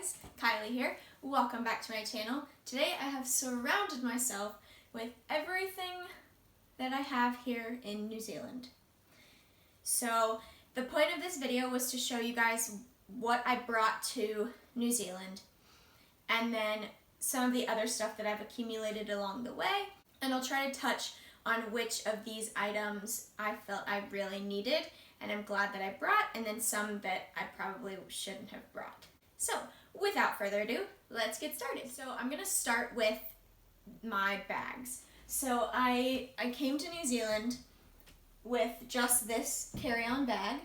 guys, Kylie here. Welcome back to my channel. Today I have surrounded myself with everything that I have here in New Zealand. So the point of this video was to show you guys what I brought to New Zealand and then some of the other stuff that I've accumulated along the way, and I'll try to touch on which of these items I felt I really needed and I'm glad that I brought, and then some that I probably shouldn't have brought. So without further ado, let's get started. So I'm gonna start with my bags. So I came to New Zealand with just this carry-on bag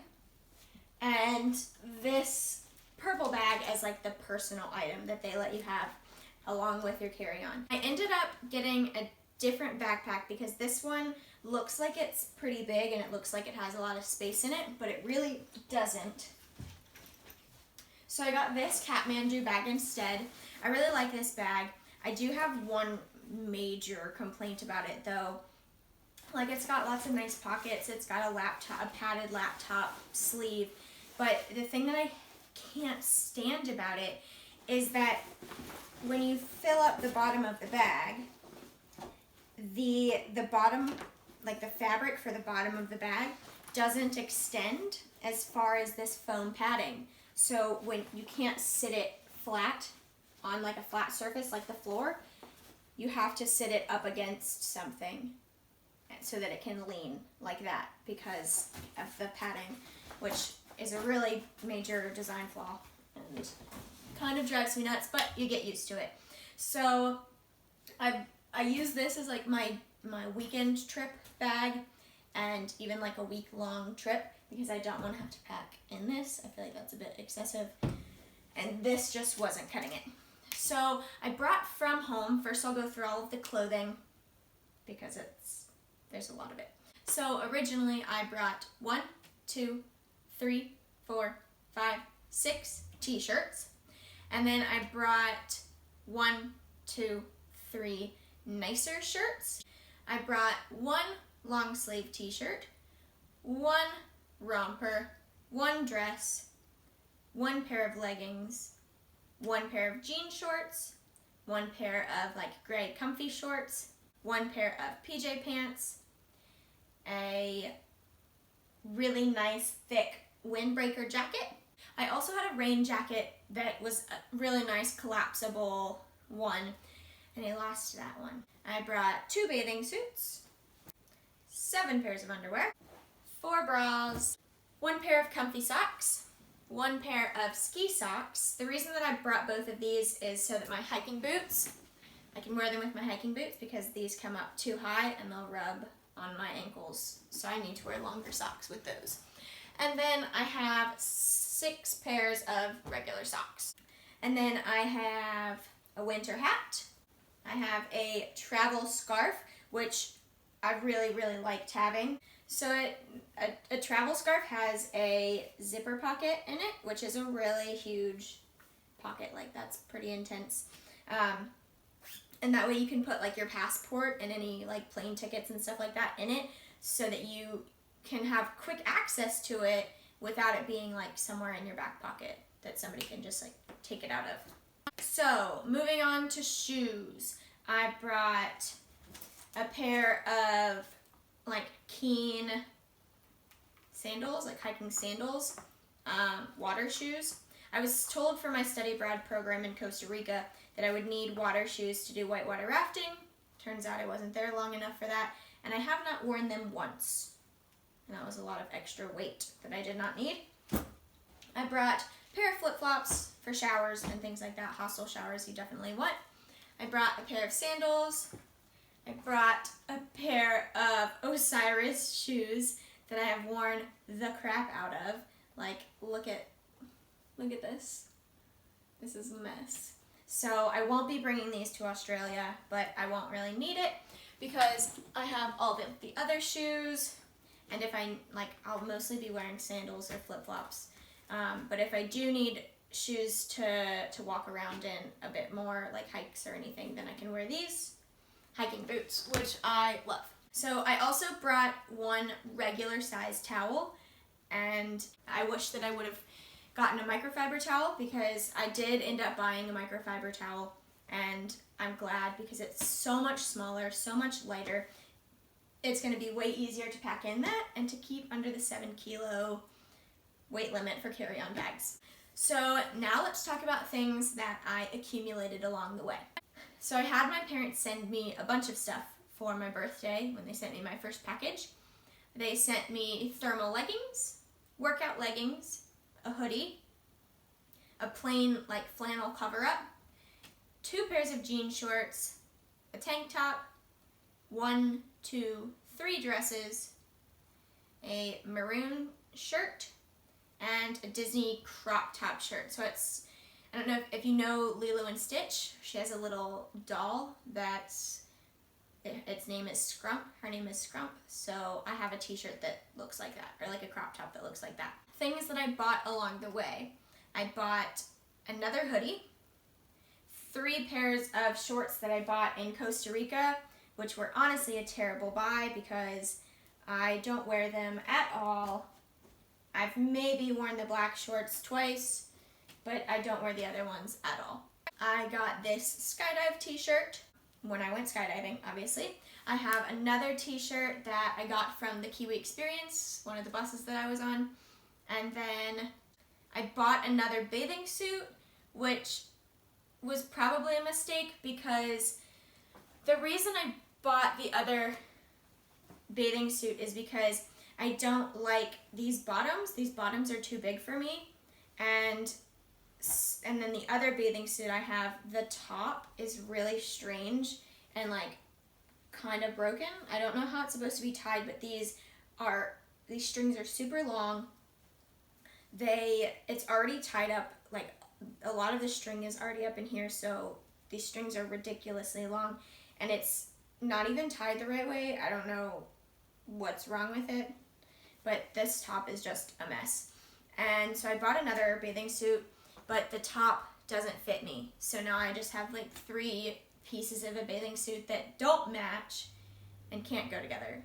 and this purple bag as like the personal item that they let you have along with your carry-on. I ended up getting a different backpack because this one looks like it's pretty big and it looks like it has a lot of space in it, but it really doesn't. So I got this Kathmandu bag instead. I really like this bag. I do have one major complaint about it though. Like, it's got lots of nice pockets, it's got a padded laptop sleeve, but the thing that I can't stand about it is that when you fill up the bottom of the bag, the bottom, like the fabric for the bottom of the bag, doesn't extend as far as this foam padding. So when you can't sit it flat on like a flat surface like the floor, you have to sit it up against something so that it can lean like that because of the padding, which is a really major design flaw and kind of drives me nuts, but you get used to it. So I use this as like my weekend trip bag and even like a week-long trip because I don't want to have to pack in this. I feel like that's a bit excessive and this just wasn't cutting it. So I brought from home, first I'll go through all of the clothing because there's a lot of it. So originally I brought 1, 2, 3, 4, 5, 6 t-shirts, and then I brought 1, 2, 3 nicer shirts. I brought 1 long sleeve t-shirt, 1 romper, 1 dress, 1 pair of leggings, 1 pair of jean shorts, 1 pair of like gray comfy shorts, 1 pair of PJ pants, a really nice thick windbreaker jacket. I also had a rain jacket that was a really nice collapsible one, and I lost that one. I brought 2 bathing suits, 7 pairs of underwear, 4 bras, 1 pair of comfy socks, 1 pair of ski socks. The reason that I brought both of these is so that my hiking boots, I can wear them with my hiking boots because these come up too high and they'll rub on my ankles, so I need to wear longer socks with those. And then I have 6 pairs of regular socks. And then I have a winter hat. I have a travel scarf, which I really, really liked having. So a travel scarf has a zipper pocket in it, which is a really huge pocket, like that's pretty intense. And that way you can put like your passport and any like plane tickets and stuff like that in it so that you can have quick access to it without it being like somewhere in your back pocket that somebody can just like take it out of. So moving on to shoes, I brought a pair of like Keen sandals, like hiking sandals, water shoes. I was told for my study abroad program in Costa Rica that I would need water shoes to do whitewater rafting. Turns out I wasn't there long enough for that, and I have not worn them once. And that was a lot of extra weight that I did not need. I brought a pair of flip-flops for showers and things like that. Hostel showers you definitely want. I brought a pair of sandals. I brought a pair of Osiris shoes that I have worn the crap out of. Like, look at this. This is a mess. So I won't be bringing these to Australia, but I won't really need it because I have all the other shoes. And if I'll mostly be wearing sandals or flip-flops. But if I do need shoes to walk around in a bit more, like hikes or anything, then I can wear these hiking boots, which I love. So I also brought 1 regular size towel, and I wish that I would have gotten a microfiber towel because I did end up buying a microfiber towel, and I'm glad because it's so much smaller, so much lighter. It's going to be way easier to pack in that and to keep under the 7-kilo weight limit for carry-on bags. So now let's talk about things that I accumulated along the way. So I had my parents send me a bunch of stuff for my birthday when they sent me my first package. They sent me thermal leggings, workout leggings, a hoodie, a plain like flannel cover-up, 2 pairs of jean shorts, a tank top, 1, 2, 3 dresses, a maroon shirt, and a Disney crop top shirt. So it's, I don't know if you know Lilo and Stitch. She has a little doll that's, its name is Scrump. Her name is Scrump. So I have a t-shirt that looks like that, or like a crop top that looks like that. Things that I bought along the way. I bought another hoodie, 3 pairs of shorts that I bought in Costa Rica, which were honestly a terrible buy because I don't wear them at all. I've maybe worn the black shorts twice, but I don't wear the other ones at all. I got this skydive t-shirt when I went skydiving, obviously. I have another t-shirt that I got from the Kiwi Experience, one of the buses that I was on. And then I bought another bathing suit, which was probably a mistake because the reason I bought the other bathing suit is because I don't like these bottoms. These bottoms are too big for me. And then the other bathing suit I have, the top is really strange and like kind of broken. I don't know how it's supposed to be tied, but these strings are super long. It's already tied up, like a lot of the string is already up in here, so these strings are ridiculously long and it's not even tied the right way. I don't know what's wrong with it, but this top is just a mess. And so I bought another bathing suit, but the top doesn't fit me. So now I just have like 3 pieces of a bathing suit that don't match and can't go together.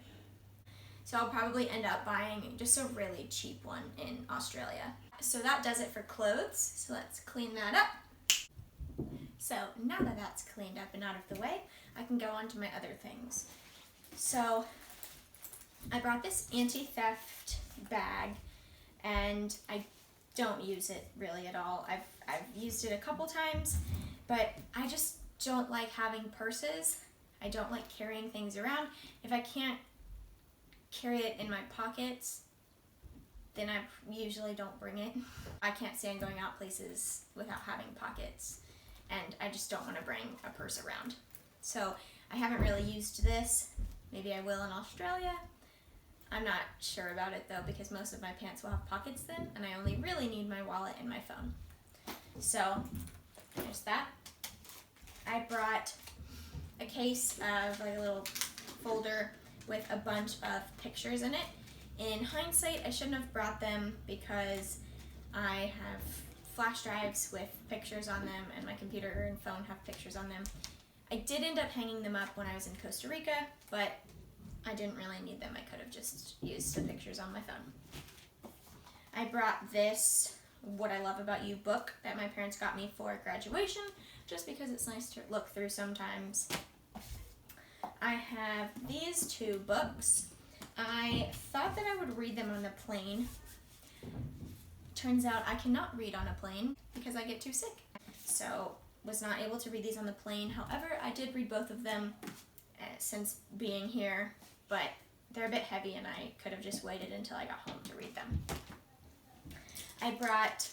So I'll probably end up buying just a really cheap one in Australia. So that does it for clothes. So let's clean that up. So now that that's cleaned up and out of the way, I can go on to my other things. So I brought this anti-theft bag, and I don't use it really at all. I've used it a couple times, but I just don't like having purses. I don't like carrying things around. If I can't carry it in my pockets, then I usually don't bring it. I can't stand going out places without having pockets, and I just don't want to bring a purse around. So I haven't really used this. Maybe I will in Australia. I'm not sure about it though, because most of my pants will have pockets then, and I only really need my wallet and my phone. So there's that. I brought a case of like a little folder with a bunch of pictures in it. In hindsight, I shouldn't have brought them because I have flash drives with pictures on them, and my computer and phone have pictures on them. I did end up hanging them up when I was in Costa Rica, but I didn't really need them. I could have just used the pictures on my phone. I brought this What I Love About You book that my parents got me for graduation, just because it's nice to look through sometimes. I have these 2 books. I thought that I would read them on the plane. Turns out I cannot read on a plane because I get too sick. So was not able to read these on the plane. However, I did read both of them since being here, but they're a bit heavy and I could have just waited until I got home to read them. I brought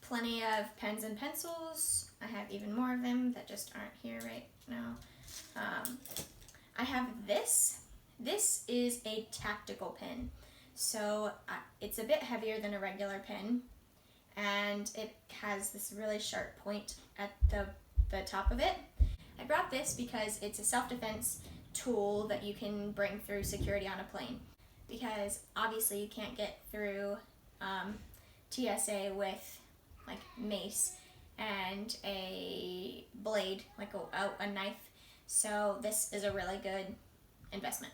plenty of pens and pencils. I have even more of them that just aren't here right now. I have this. This is a tactical pen. So it's a bit heavier than a regular pen, and it has this really sharp point at the top of it. I brought this because it's a self-defense tool that you can bring through security on a plane, because obviously you can't get through TSA with like mace and a blade, like a knife. So this is a really good investment.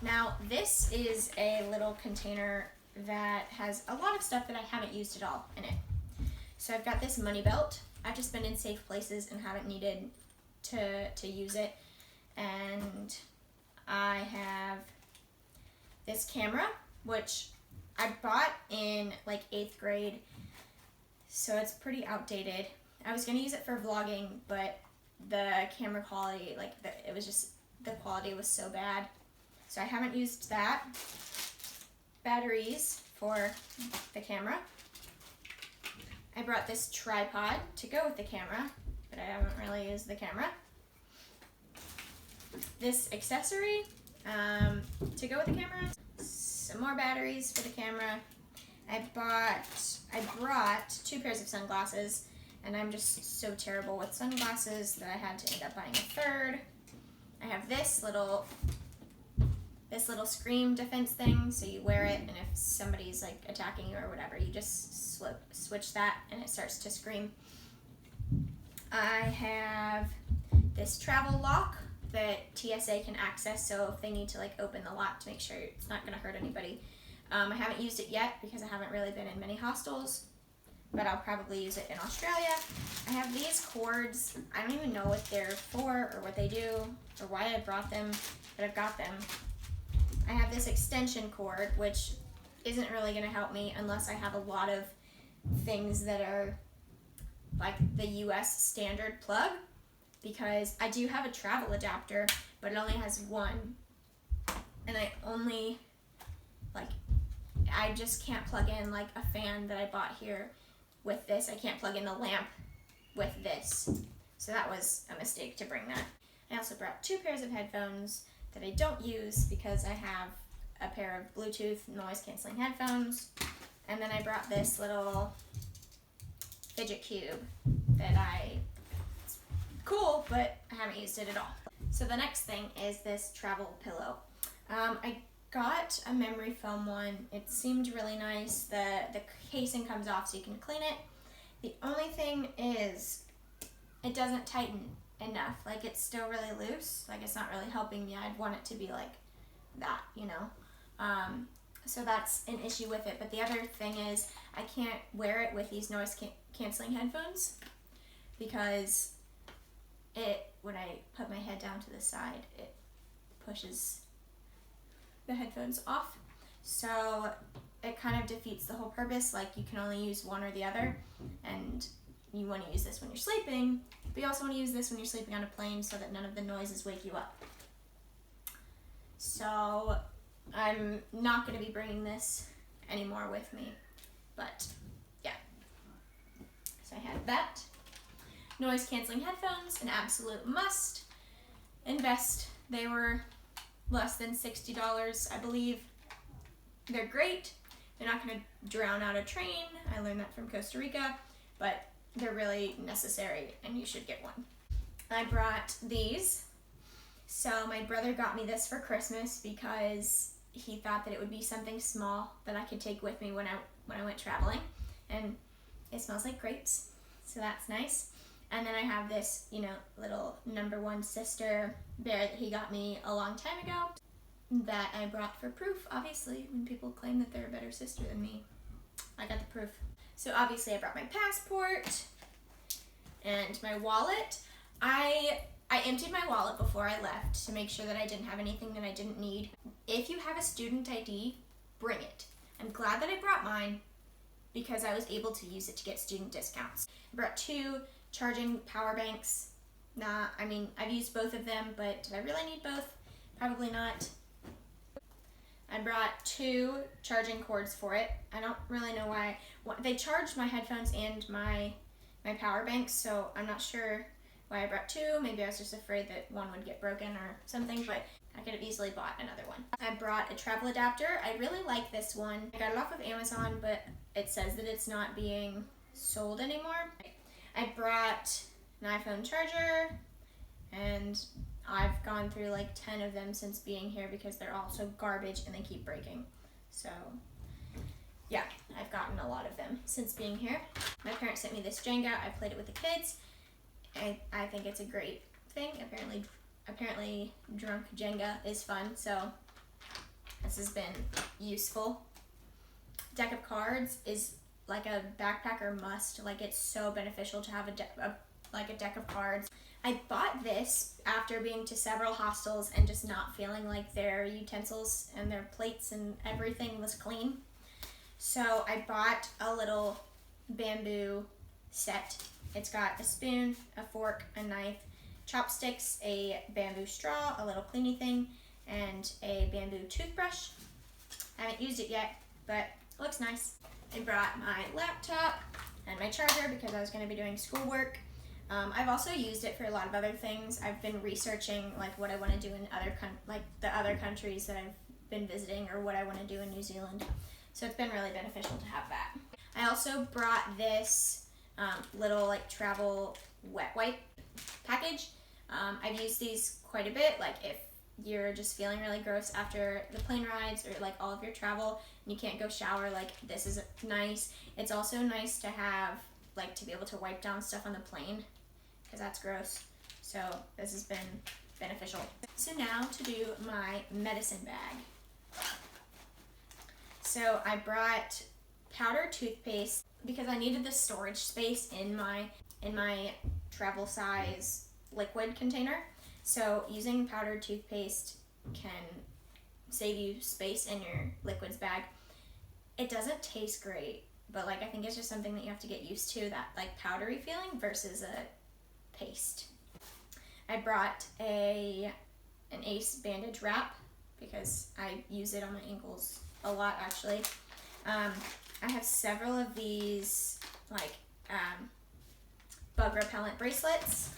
Now this is a little container that has a lot of stuff that I haven't used at all in it. So I've got this money belt. I've just been in safe places and haven't needed to use it. And I have this camera, which I bought in like 8th grade, so it's pretty outdated. I was gonna use it for vlogging, but the camera quality, the quality was so bad. So I haven't used that. Batteries for the camera. I brought this tripod to go with the camera, but I haven't really used the camera. This accessory to go with the camera. Some more batteries for the camera. I brought 2 pairs of sunglasses, and I'm just so terrible with sunglasses that I had to end up buying a 3rd. I have this little scream defense thing, so you wear it, and if somebody's like attacking you or whatever, you just switch that and it starts to scream. I have this travel lock that TSA can access, so if they need to like open the lock to make sure it's not going to hurt anybody. I haven't used it yet because I haven't really been in many hostels, but I'll probably use it in Australia. I have these cords. I don't even know what they're for or what they do or why I brought them, but I've got them. I have this extension cord, which isn't really going to help me unless I have a lot of things that are like the US standard plug, because I do have a travel adapter, but it only has one, and I just can't plug in like a fan that I bought here with this. I can't plug in the lamp with this, so that was a mistake to bring that. I also brought 2 pairs of headphones that I don't use because I have a pair of Bluetooth noise canceling headphones, and then I brought this little fidget cube it's cool, but I haven't used it at all. So the next thing is this travel pillow. I got a memory foam one. It seemed really nice. The casing comes off so you can clean it. The only thing is it doesn't tighten enough. Like, it's still really loose. Like, it's not really helping me. I'd want it to be like that, you know. So that's an issue with it. But the other thing is I can't wear it with these noise canceling headphones because when I put my head down to the side, it pushes the headphones off. So it kind of defeats the whole purpose. Like, you can only use one or the other, and you want to use this when you're sleeping, but you also want to use this when you're sleeping on a plane so that none of the noises wake you up. So I'm not going to be bringing this anymore with me, but yeah. So I had that. Noise canceling headphones, an absolute must. Invest. They were less than $60, I believe. They're great. They're not going to drown out a train. I learned that from Costa Rica, but they're really necessary and you should get one. I brought these. So my brother got me this for Christmas because he thought that it would be something small that I could take with me when I went traveling, and it smells like grapes, so that's nice. And then I have this, little number 1 sister bear that he got me a long time ago that I brought for proof. Obviously, when people claim that they're a better sister than me, I got the proof. So obviously I brought my passport and my wallet. I emptied my wallet before I left to make sure that I didn't have anything that I didn't need. If you have a student ID, bring it. I'm glad that I brought mine because I was able to use it to get student discounts. I brought 2 charging power banks. I've used both of them, but did I really need both? Probably not. I brought 2 charging cords for it. I don't really know why. They charged my headphones and my power banks, so I'm not sure why I brought 2. Maybe I was just afraid that one would get broken or something, but I could have easily bought another one. I brought a travel adapter. I really like this one. I got it off of Amazon, but it says that it's not being sold anymore. I brought an iPhone charger, and I've gone through like 10 of them since being here because they're all so garbage and they keep breaking. So yeah, I've gotten a lot of them since being here. My parents sent me this Jenga. I played it with the kids. I think it's a great thing. Apparently drunk Jenga is fun, so this has been useful. Deck of cards is like a backpacker must. Like, it's so beneficial to have a deck of cards. I bought this after being to several hostels and just not feeling like their utensils and their plates and everything was clean. So I bought a little bamboo set. It's got a spoon, a fork, a knife, chopsticks, a bamboo straw, a little cleany thing, and a bamboo toothbrush. I haven't used it yet, but it looks nice. I brought my laptop and my charger because I was going to be doing schoolwork. I've also used it for a lot of other things. I've been researching like what I want to do in the other countries that I've been visiting, or what I want to do in New Zealand. So it's been really beneficial to have that. I also brought this little like travel wet wipe package. I've used these quite a bit. Like if you're just feeling really gross after the plane rides or like all of your travel and you can't go shower, like this is nice. It's also nice to have like to be able to wipe down stuff on the plane because that's gross. So this has been beneficial. So now to do my medicine bag. So I brought powdered toothpaste because I needed the storage space in my travel size liquid container. So using powdered toothpaste can save you space in your liquids bag. It doesn't taste great, but like I think it's just something that you have to get used to, that like powdery feeling versus a paste. I brought an Ace bandage wrap because I use it on my ankles a lot actually. I have several of these like bug repellent bracelets.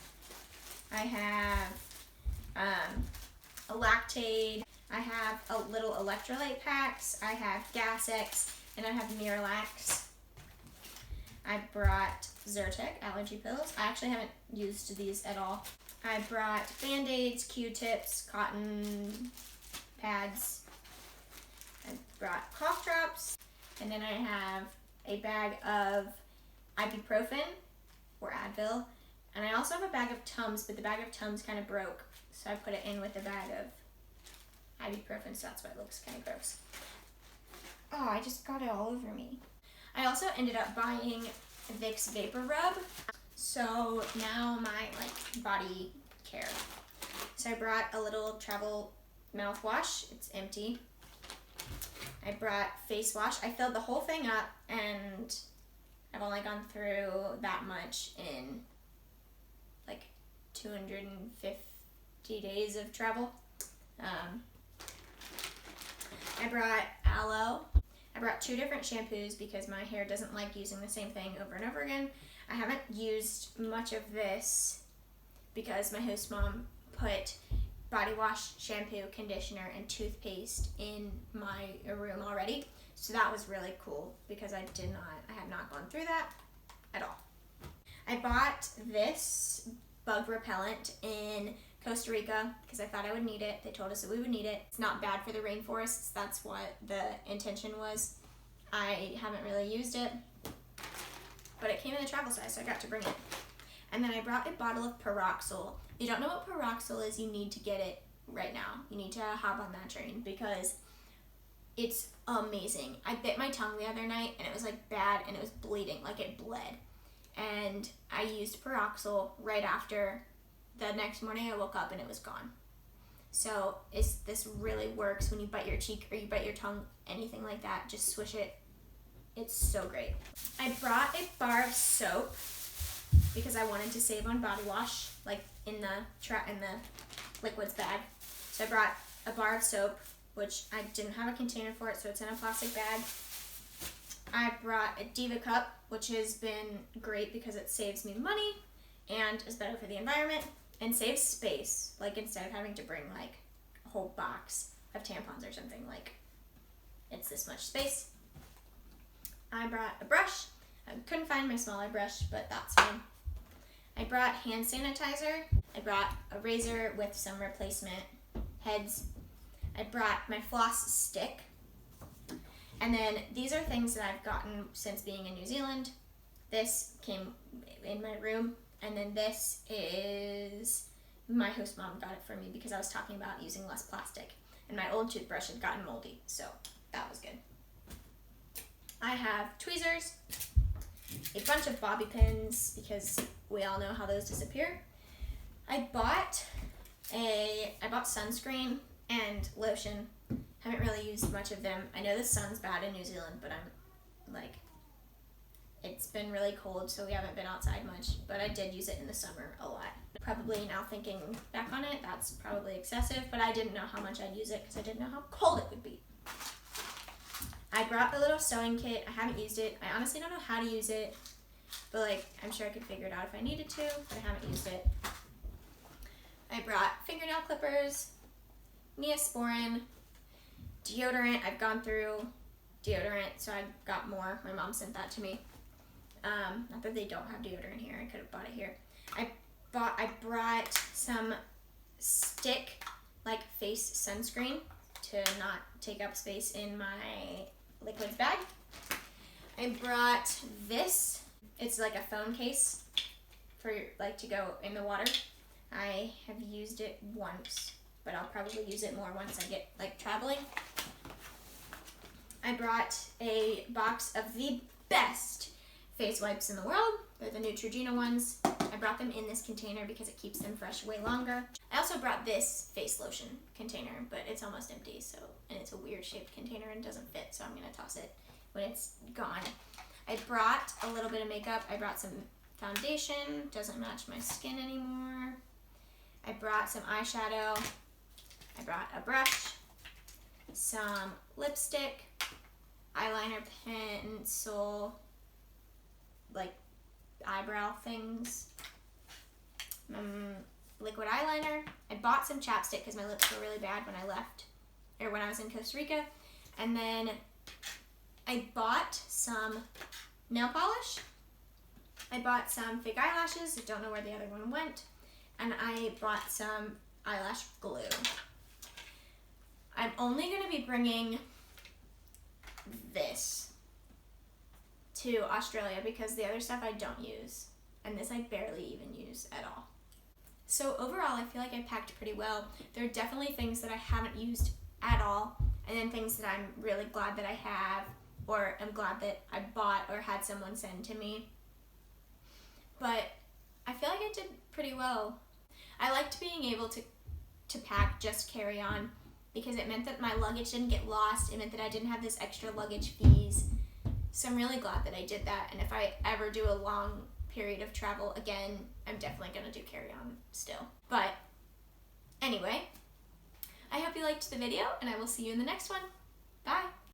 I have a Lactaid. I have a little electrolyte packs. I have Gas-X, and I have Miralax. I brought Zyrtec allergy pills. I actually haven't used these at all. I brought Band-Aids, Q-tips, cotton pads. I brought cough drops, and then I have a bag of ibuprofen or Advil, and I also have a bag of Tums, but the bag of Tums kind of broke, so I put it in with a bag of ibuprofen, so that's why it looks kind of gross. Oh, I just got it all over me. I also ended up buying Vicks Vapor Rub, so now my like body care. So I brought a little travel mouthwash. It's empty. I brought face wash. I filled the whole thing up, and I've only gone through that much in like 250 days of travel. I brought aloe. I brought 2 different shampoos because my hair doesn't like using the same thing over and over again. I haven't used much of this because my host mom put body wash, shampoo, conditioner, and toothpaste in my room already. So that was really cool because I have not gone through that at all. I bought this bug repellent in Costa Rica because I thought I would need it. They told us that we would need it. It's not bad for the rainforests. That's what the intention was. I haven't really used it, but it came in the travel size, so I got to bring it. And then I brought a bottle of Pyroxal. If you don't know what Pyroxal is, you need to get it right now. You need to hop on that train because it's amazing. I bit my tongue the other night and it was like bad and it was bleeding, like it bled. And I used Pyroxal right after. The next morning I woke up and it was gone. So this really works when you bite your cheek or you bite your tongue, anything like that. Just swish it. It's so great. I brought a bar of soap because I wanted to save on body wash, like in the liquids bag. So I brought a bar of soap, which I didn't have a container for it, so it's in a plastic bag. I brought a Diva cup, which has been great because it saves me money and is better for the environment and saves space. Like instead of having to bring like a whole box of tampons or something, like it's this much space. I brought a brush. I couldn't find my smaller brush, but that's fine. I brought hand sanitizer. I brought a razor with some replacement heads. I brought my floss stick. And then these are things that I've gotten since being in New Zealand. This came in my room. And then this is, my host mom got it for me because I was talking about using less plastic. And my old toothbrush had gotten moldy, so that was good. I have tweezers, a bunch of bobby pins because we all know how those disappear. I bought sunscreen and lotion. Haven't really used much of them. I know the sun's bad in New Zealand, but it's been really cold, so we haven't been outside much, but I did use it in the summer a lot. Probably now thinking back on it, that's probably excessive, but I didn't know how much I'd use it because I didn't know how cold it would be. I brought the little sewing kit. I haven't used it. I honestly don't know how to use it, but I'm sure I could figure it out if I needed to, but I haven't used it. I brought fingernail clippers, Neosporin, deodorant. I've gone through deodorant, so I got more. My mom sent that to me. Not that they don't have deodorant here. I could have bought it here. I brought some stick, face sunscreen to not take up space in my liquids bag. I brought this. It's like a phone case for to go in the water. I have used it once, but I'll probably use it more once I get traveling. I brought a box of the best face wipes in the world. They're the Neutrogena ones. I brought them in this container because it keeps them fresh way longer. I also brought this face lotion container, but it's almost empty, and it's a weird shaped container and doesn't fit, so I'm gonna toss it when it's gone. I brought a little bit of makeup. I brought some foundation, doesn't match my skin anymore. I brought some eyeshadow. I brought a brush, some lipstick, eyeliner pencil, eyebrow things, liquid eyeliner. I bought some chapstick because my lips were really bad when I was in Costa Rica. And then I bought some nail polish. I bought some fake eyelashes. I don't know where the other one went. And I bought some eyelash glue. I'm only going to be bringing this to Australia because the other stuff I don't use, and this I barely even use at all. So overall, I feel like I packed pretty well. There are definitely things that I haven't used at all, and then things that I'm really glad that I have, or I'm glad that I bought or had someone send to me. But I feel like I did pretty well. I liked being able to pack just carry-on because it meant that my luggage didn't get lost. It meant that I didn't have this extra luggage fees. So I'm really glad that I did that, and if I ever do a long period of travel again, I'm definitely going to do carry-on still. But anyway, I hope you liked the video, and I will see you in the next one. Bye!